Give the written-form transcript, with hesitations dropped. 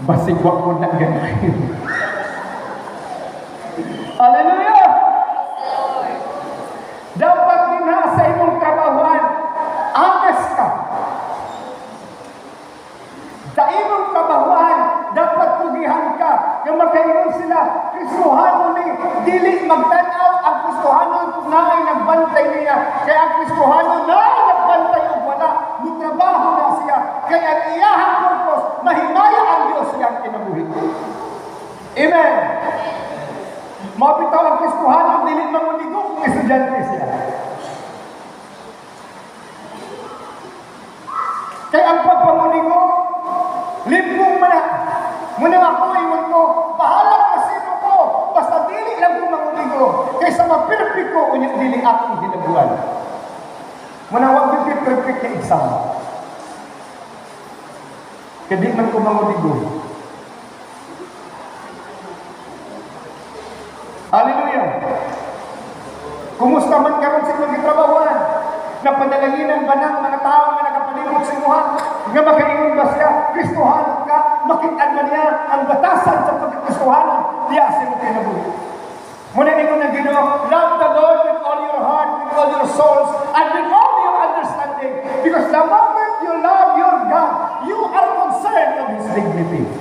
Basig wa ko na ganahin. Hallelujah! Dapat din ha sa imong trabahuan, honest ka. Sa imong trabahuan, dapat pugihan ka. Yung makaingon sila, Kristohano ni, dili magtanaw ang Kristohano na ay nagbantay niya. Kaya ang Kristohano na ay nagbantay o wala, mutrabaho na siya. Kaya ang iyahang purpose, mahimaya ang Diyos siyang kinabuhi. Amen! Mabitaw ang Kristohano, dili manguligo kung estudyante siya. Kaya ang pagpamuligo, limbong mo na. Muna ako, iwan ko, bahala ka sino ko, basta dili lang ko manguligo. Kaysa mapirpik ko, unyang dili akong hinabuan. Muna huwag yung perfect na exam. Kaya di man ko manguligo. Hallelujah! Kumusta man karon sa inyong gitrabahuan? Napadalaginan ba ng mga tao na nakapalibot sa imuha? Nga makaingon ba siya? Kristohanon ka? Makitaan ba niya ang batasan sa pagkakristohanon? Diya sa iyong kinabuhi. Muna ninyo na Ginoo, love the Lord with all your heart, with all your souls, and with all your understanding. Because the moment you love your God, you are concerned of His dignity.